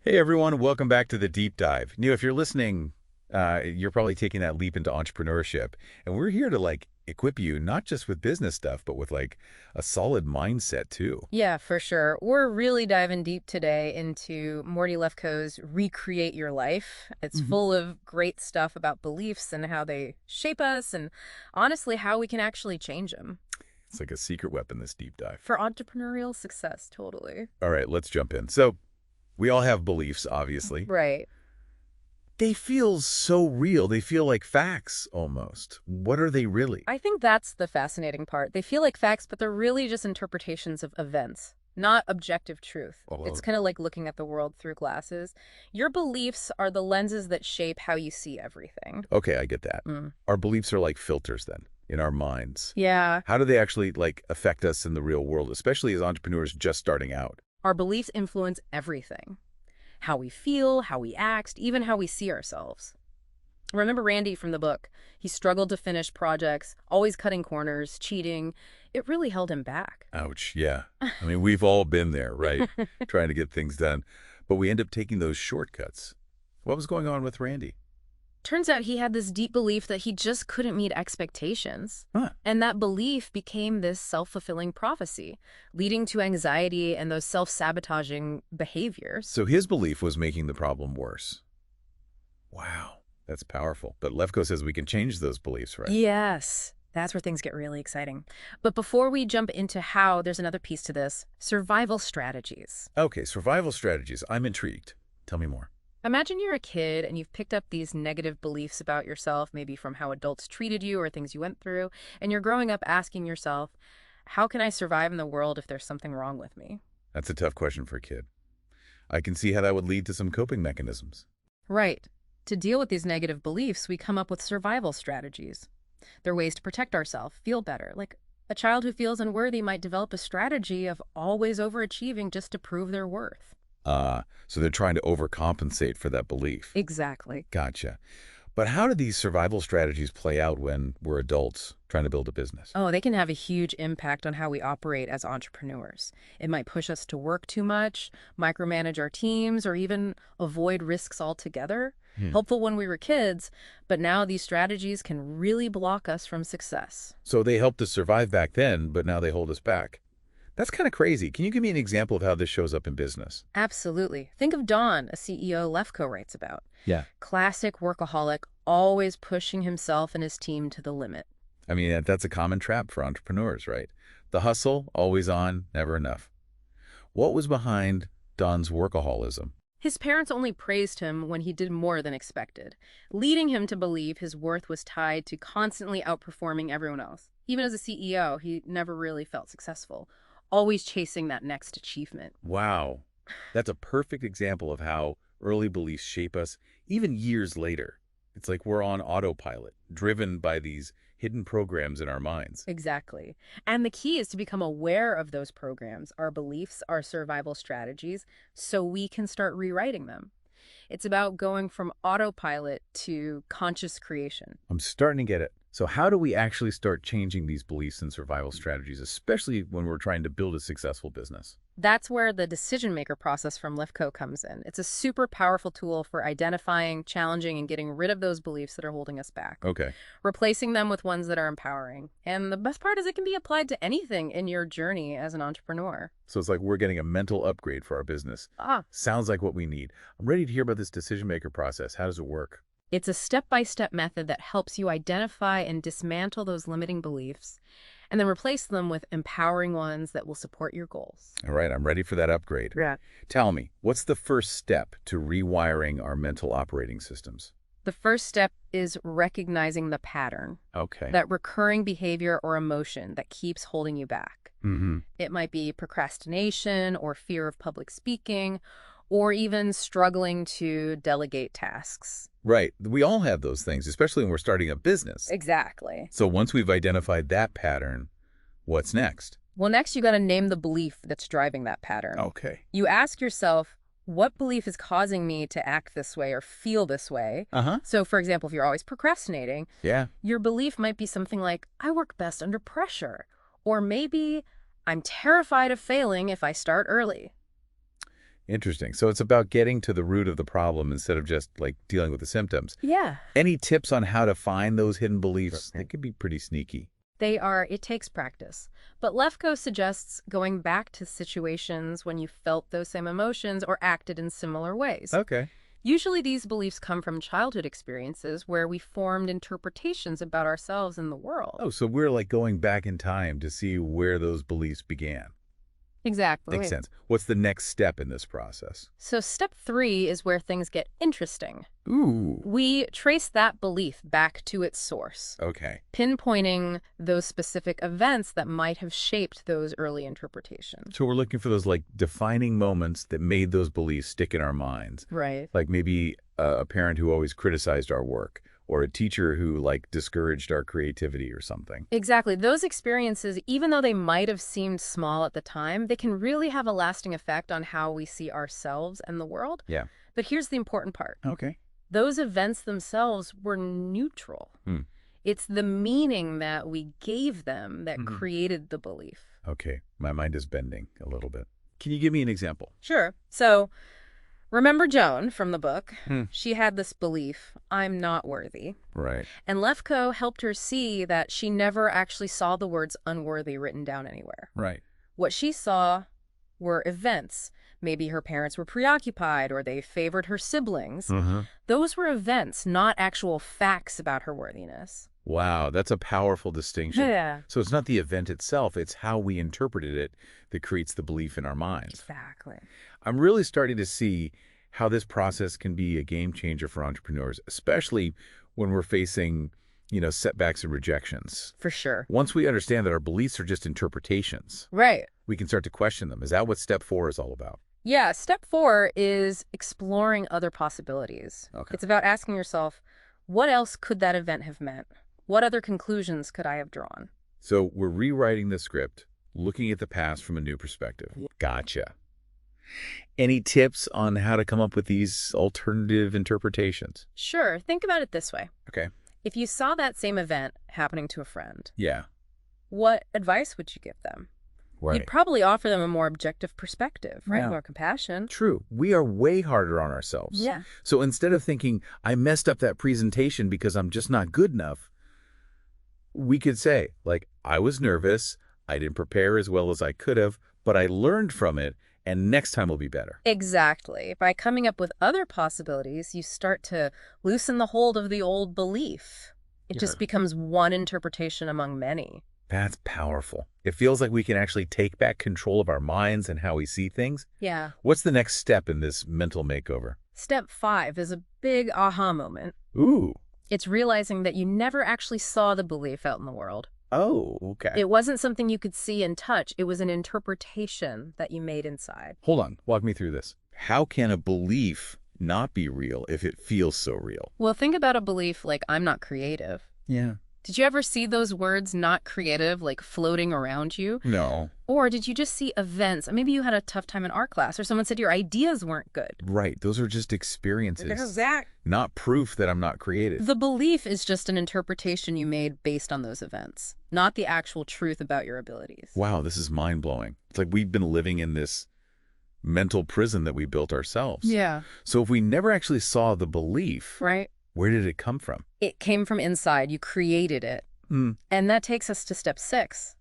Hey everyone, welcome back to the deep dive. If you're listening, you're probably taking that leap into entrepreneurship, and we're here to equip you not just with business stuff, but with a solid mindset too. Yeah, for sure. We're really diving deep today into Morty Lefkoe's Recreate Your Life. It's Hmm. full of great stuff about beliefs and how they shape us and honestly how we can actually change them It's like a secret weapon, this deep dive. for entrepreneurial success, totally. All right, let's jump in. So we all have beliefs, obviously. Right. They feel so real. They feel like facts almost. What are they really? I think that's the fascinating part. They feel like facts, but they're really just interpretations of events, not objective truth. It's Oh, kind of like looking at the world through glasses. Your beliefs are the lenses that shape how you see everything. okay, I get that. Mm. Our beliefs are like filters then in our minds. Yeah. How do they actually affect us in the real world, especially as entrepreneurs just starting out? Our beliefs influence everything. How we feel, how we act, even how we see ourselves. Remember Randy from the book? He struggled to finish projects, always cutting corners, cheating. It really held him back. Ouch, yeah. I mean, we've all been there, right? Trying to get things done. But we end up taking those shortcuts. What was going on with Randy? Turns out he had this deep belief that he just couldn't meet expectations. Huh. And that belief became this self-fulfilling prophecy, leading to anxiety and those self-sabotaging behaviors. So his belief was making the problem worse. Wow, that's powerful. But Lefkoe says we can change those beliefs, right? Yes, that's where things get really exciting. But before we jump into how, there's another piece to this, survival strategies. Okay, survival strategies. I'm intrigued. Tell me more. Imagine you're a kid and you've picked up these negative beliefs about yourself, maybe from how adults treated you or things you went through, and you're growing up asking yourself, how can I survive in the world if there's something wrong with me? That's a tough question for a kid. I can see how that would lead to some coping mechanisms. Right. To deal with these negative beliefs, we come up with survival strategies. They're ways to protect ourselves, feel better. Like a child who feels unworthy might develop a strategy of always overachieving just to prove their worth. So they're trying to overcompensate for that belief. Exactly. Gotcha. But how do these survival strategies play out when we're adults trying to build a business? Oh, they can have a huge impact on how we operate as entrepreneurs. It might push us to work too much, micromanage our teams, or even avoid risks altogether. Hmm. Helpful when we were kids, but now these strategies can really block us from success. So they helped us survive back then, but now they hold us back. That's kind of crazy. Can you give me an example of how this shows up in business? Absolutely. Think of Don, a CEO Lefkoe writes about. Yeah. Classic workaholic, always pushing himself and his team to the limit. I mean, that's a common trap for entrepreneurs, right? The hustle, always on, never enough. What was behind Don's workaholism? His parents only praised him when he did more than expected, leading him to believe his worth was tied to constantly outperforming everyone else. Even as a CEO, he never really felt successful, always chasing that next achievement. Wow. That's a perfect example of how early beliefs shape us even years later. It's like we're on autopilot, driven by these hidden programs in our minds. Exactly. And the key is to become aware of those programs, our beliefs, our survival strategies, so we can start rewriting them. It's about going from autopilot to conscious creation. I'm starting to get it. So how do we actually start changing these beliefs and survival strategies, especially when we're trying to build a successful business? That's where the decision maker process from Lifco comes in. It's a super powerful tool for identifying, challenging, and getting rid of those beliefs that are holding us back, Okay. replacing them with ones that are empowering. And the best part is it can be applied to anything in your journey as an entrepreneur. So it's like we're getting a mental upgrade for our business. Ah, Sounds like what we need. I'm ready to hear about this decision maker process. How does it work? it's a step-by-step method that helps you identify and dismantle those limiting beliefs and then replace them with empowering ones that will support your goals. All right, I'm ready for that upgrade. Yeah. Tell me, what's the first step to rewiring our mental operating systems? The first step is recognizing the pattern, Okay. that recurring behavior or emotion that keeps holding you back. Mm-hmm. It might be procrastination or fear of public speaking, or even struggling to delegate tasks. Right. We all have those things, especially when we're starting a business. Exactly. So once we've identified that pattern, what's next? Well, next you got to name the belief that's driving that pattern. Okay. You ask yourself, what belief is causing me to act this way or feel this way? Uh-huh. So, for example, if you're always procrastinating, Yeah. your belief might be something like, I work best under pressure. Or maybe, I'm terrified of failing if I start early. Interesting. So it's about getting to the root of the problem instead of just like dealing with the symptoms. Yeah. Any tips on how to find those hidden beliefs? They could be pretty sneaky. It takes practice. But Lefkoe suggests going back to situations when you felt those same emotions or acted in similar ways. Okay. Usually these beliefs come from childhood experiences where we formed interpretations about ourselves and the world. Oh, so we're like going back in time to see where those beliefs began. Exactly. Makes sense. What's the next step in this process? So step 3 is where things get interesting. Ooh. We trace that belief back to its source, Okay. pinpointing those specific events that might have shaped those early interpretations. So we're looking for those like defining moments that made those beliefs stick in our minds. Right. Like maybe a parent who always criticized our work, or a teacher who like discouraged our creativity or something. Exactly. Those experiences, even though they might have seemed small at the time, they can really have a lasting effect on how we see ourselves and the world. Yeah. But here's the important part. Okay. Those events themselves were neutral. It's the meaning that we gave them that created the belief. Okay. My mind is bending a little bit. Can you give me an example? Sure. So remember Joan from the book? She had this belief, I'm not worthy. Right. And Lefkoe helped her see that she never actually saw the words unworthy written down anywhere. Right. What she saw were events. Maybe her parents were preoccupied or they favored her siblings. Those were events, not actual facts about her worthiness. Wow, that's a powerful distinction. Yeah. So it's not the event itself, it's how we interpreted it that creates the belief in our minds. Exactly. I'm really starting to see how this process can be a game changer for entrepreneurs, especially when we're facing, setbacks and rejections. For sure. Once we understand that our beliefs are just interpretations, Right. we can start to question them. Is that what step 4 is all about? Yeah, step 4 is exploring other possibilities. Okay. It's about asking yourself, what else could that event have meant? What other conclusions could I have drawn? So we're rewriting the script, looking at the past from a new perspective. Gotcha. Any tips on how to come up with these alternative interpretations? Sure, think about it this way. Okay. If you saw that same event happening to a friend, Yeah. what advice would you give them? Right. You'd probably offer them a more objective perspective, right? Yeah. More compassion. True. We are way harder on ourselves. Yeah. So instead of thinking, I messed up that presentation because I'm just not good enough, we could say, like, I was nervous, I didn't prepare as well as I could have, but I learned from it, and next time will be better. Exactly. By coming up with other possibilities, you start to loosen the hold of the old belief. It just becomes one interpretation among many. That's powerful. It feels like we can actually take back control of our minds and how we see things. Yeah. What's the next step in this mental makeover? Step 5 is a big aha moment. Ooh. It's realizing that you never actually saw the belief out in the world. Oh, okay. It wasn't something you could see and touch. It was an interpretation that you made inside. Hold on. Walk me through this. How can a belief not be real if it feels so real? Well, think about a belief like, I'm not creative. Yeah. Did you ever see those words, not creative, like floating around you? No. Or did you just see events? Maybe you had a tough time in art class or someone said your ideas weren't good. Right. Those are just experiences. Exactly. Not proof that I'm not creative. The belief is just an interpretation you made based on those events, not the actual truth about your abilities. Wow, this is mind-blowing. It's like we've been living in this mental prison that we built ourselves. Yeah. So if we never actually saw the belief, Right? where did it come from? It came from inside. You created it. And that takes us to step 6,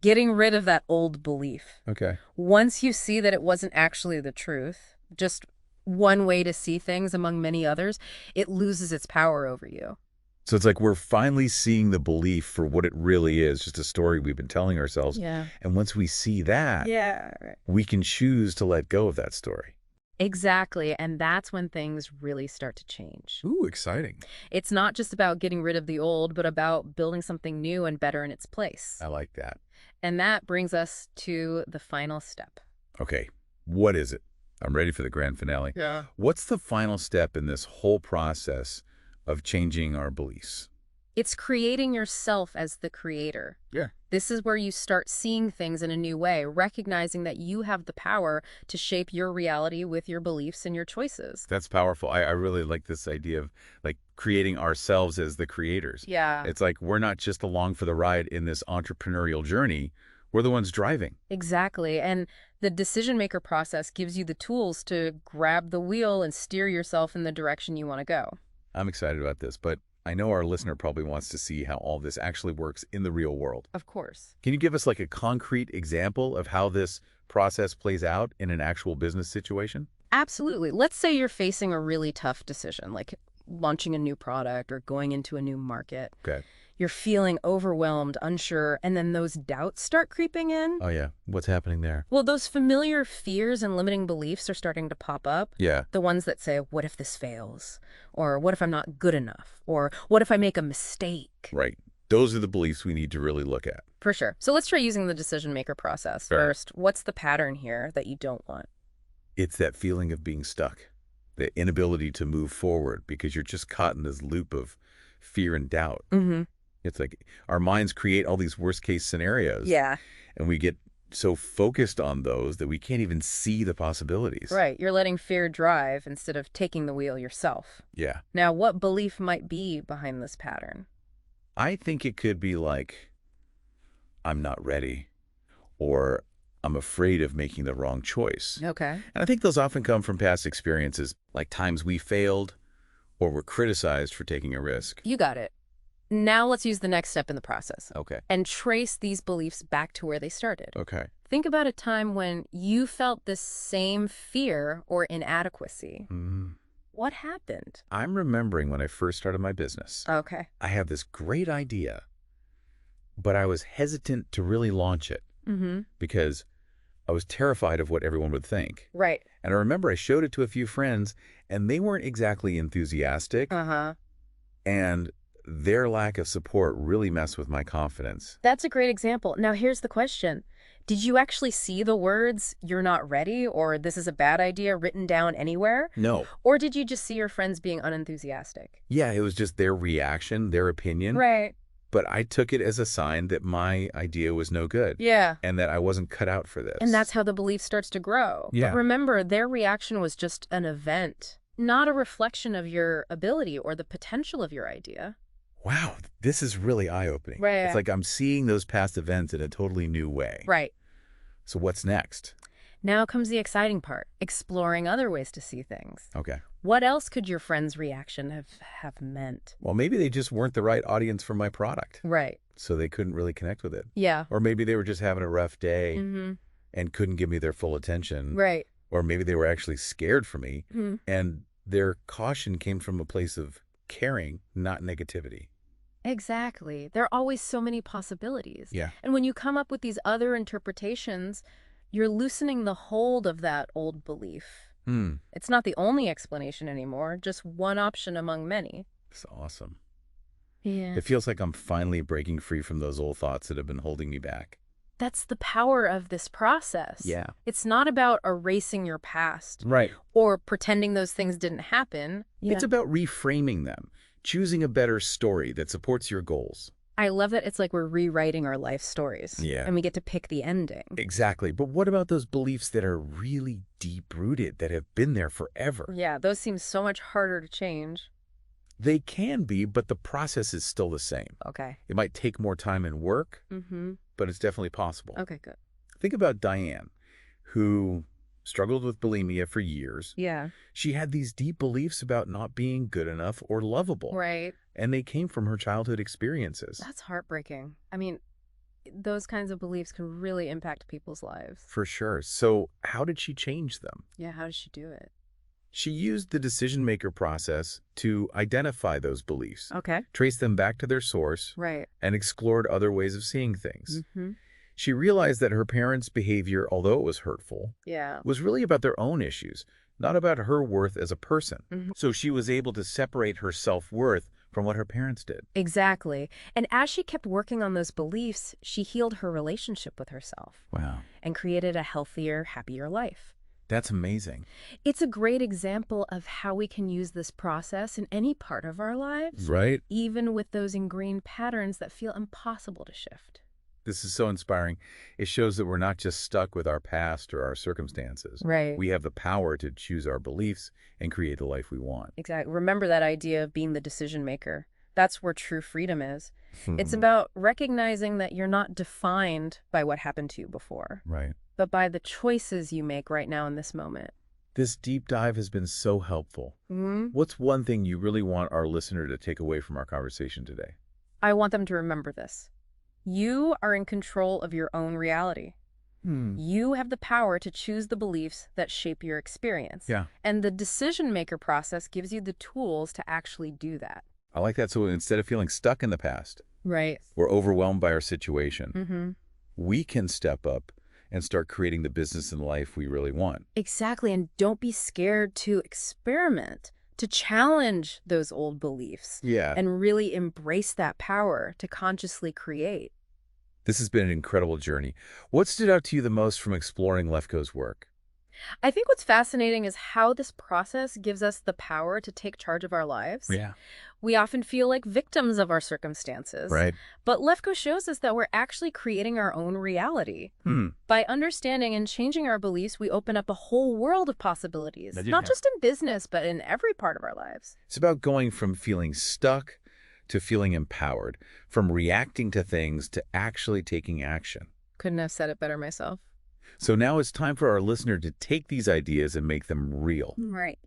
getting rid of that old belief. Okay. Once you see that it wasn't actually the truth, just one way to see things among many others, it loses its power over you. So it's like we're finally seeing the belief for what it really is, just a story we've been telling ourselves. Yeah. And once we see that, we can choose to let go of that story. Exactly. And that's when things really start to change. Ooh, exciting. It's not just about getting rid of the old, but about building something new and better in its place. I like that. And that brings us to the final step. Okay. What is it? I'm ready for the grand finale. Yeah. What's the final step in this whole process of changing our beliefs? It's creating yourself as the creator. Yeah. This is where you start seeing things in a new way, recognizing that you have the power to shape your reality with your beliefs and your choices. That's powerful. I really like this idea of like creating ourselves as the creators. Yeah. It's like we're not just along for the ride in this entrepreneurial journey. We're the ones driving. Exactly. And the decision maker process gives you the tools to grab the wheel and steer yourself in the direction you want to go. I'm excited about this, but I know our listener probably wants to see how all this actually works in the real world. Of course. Can you give us like a concrete example of how this process plays out in an actual business situation? Absolutely. Let's say you're facing a really tough decision, like launching a new product or going into a new market. Okay. You're feeling overwhelmed, unsure, and then those doubts start creeping in. Oh, yeah. What's happening there? Well, those familiar fears and limiting beliefs are starting to pop up. Yeah. The ones that say, what if this fails? Or what if I'm not good enough? Or what if I make a mistake? Right. Those are the beliefs we need to really look at. For sure. So let's try using the decision maker process. Sure. First, what's the pattern here that you don't want? It's that feeling of being stuck, the inability to move forward because you're just caught in this loop of fear and doubt. Mm-hmm. It's like our minds create all these worst case scenarios. Yeah. And we get so focused on those that we can't even see the possibilities. Right. You're letting fear drive instead of taking the wheel yourself. Yeah. Now, what belief might be behind this pattern? I think it could be like, I'm not ready, or I'm afraid of making the wrong choice. Okay. And I think those often come from past experiences, like times we failed or were criticized for taking a risk. You got it. Now let's use the next step in the process Okay. and trace these beliefs back to where they started. Okay. Think about a time when you felt this same fear or inadequacy. What happened? I'm remembering when I first started my business. Okay. I had this great idea, but I was hesitant to really launch it because I was terrified of what everyone would think. Right. And I remember I showed it to a few friends, and they weren't exactly enthusiastic, and their lack of support really messed with my confidence. That's a great example. Now, here's the question. Did you actually see the words, "you're not ready," or "this is a bad idea" written down anywhere? No. Or did you just see your friends being unenthusiastic? Yeah, it was just their reaction, their opinion. Right. But I took it as a sign that my idea was no good. Yeah. And that I wasn't cut out for this. And that's how the belief starts to grow. Yeah. But remember, their reaction was just an event, not a reflection of your ability or the potential of your idea. Wow, this is really eye-opening. Right. It's like I'm seeing those past events in a totally new way. Right. So what's next? Now comes the exciting part, exploring other ways to see things. Okay. What else could your friend's reaction have meant? Well, maybe they just weren't the right audience for my product, Right. so they couldn't really connect with it. Yeah. Or maybe they were just having a rough day Mm-hmm. and couldn't give me their full attention. Right. Or maybe they were actually scared for me, Mm-hmm. and their caution came from a place of caring, not negativity. Exactly. There are always so many possibilities. Yeah. And when you come up with these other interpretations, you're loosening the hold of that old belief. It's not the only explanation anymore, just one option among many. It's awesome. Yeah. It feels like I'm finally breaking free from those old thoughts that have been holding me back. That's the power of this process. Yeah. It's not about erasing your past Right. or pretending those things didn't happen. It's about reframing them, choosing a better story that supports your goals. I love that it's like we're rewriting our life stories. Yeah. And we get to pick the ending. Exactly. But what about those beliefs that are really deep-rooted, that have been there forever? Yeah, those seem so much harder to change. They can be, but the process is still the same. Okay. It might take more time and work, Mm-hmm. but it's definitely possible. Okay, good. Think about Diane, who struggled with bulimia for years. Yeah. She had these deep beliefs about not being good enough or lovable. Right. And they came from her childhood experiences. That's heartbreaking. I mean, those kinds of beliefs can really impact people's lives. For sure. So how did she change them? Yeah, how does she do it? She used the decision-maker process to identify those beliefs, Okay. trace them back to their source, Right. and explored other ways of seeing things. Mm-hmm. She realized that her parents' behavior, although it was hurtful, Yeah. was really about their own issues, not about her worth as a person. Mhm. So she was able to separate her self-worth from what her parents did. Exactly. And as she kept working on those beliefs, she healed her relationship with herself Wow. and created a healthier, happier life. That's amazing. It's a great example of how we can use this process in any part of our lives, Right? even with those ingrained patterns that feel impossible to shift. This is so inspiring. It shows that we're not just stuck with our past or our circumstances. Right. We have the power to choose our beliefs and create the life we want. Exactly. Remember that idea of being the decision maker. That's where true freedom is. It's about recognizing that you're not defined by what happened to you before, Right. but by the choices you make right now in this moment. This deep dive has been so helpful. Hmm. What's one thing you really want our listener to take away from our conversation today? I want them to remember this. You are in control of your own reality. You have the power to choose the beliefs that shape your experience. Yeah. And the decision maker process gives you the tools to actually do that. I like that. So instead of feeling stuck in the past Right. or overwhelmed by our situation, Mm-hmm. we can step up and start creating the business and life we really want. Exactly. And don't be scared to experiment, to challenge those old beliefs, Yeah. and really embrace that power to consciously create. This has been an incredible journey. What stood out to you the most from exploring Lefkoe's work? I think what's fascinating is how this process gives us the power to take charge of our lives. Yeah. We often feel like victims of our circumstances, Right. but Lefkoe shows us that we're actually creating our own reality. By understanding and changing our beliefs, we open up a whole world of possibilities, not just in business, but in every part of our lives. It's about going from feeling stuck to feeling empowered, from reacting to things to actually taking action. Couldn't have said it better myself. So now it's time for our listener to take these ideas and make them real. Right.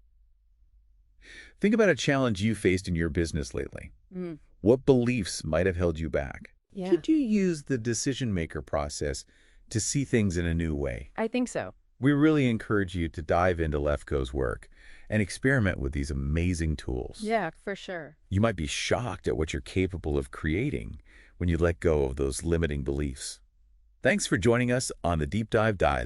Think about a challenge you faced in your business lately. Mm. What beliefs might have held you back? Yeah. Could you use the decision maker process to see things in a new way? I think so. We really encourage you to dive into Lefkoe's work and experiment with these amazing tools. Yeah, for sure. You might be shocked at what you're capable of creating when you let go of those limiting beliefs. Thanks for joining us on the Deep Dive Dive.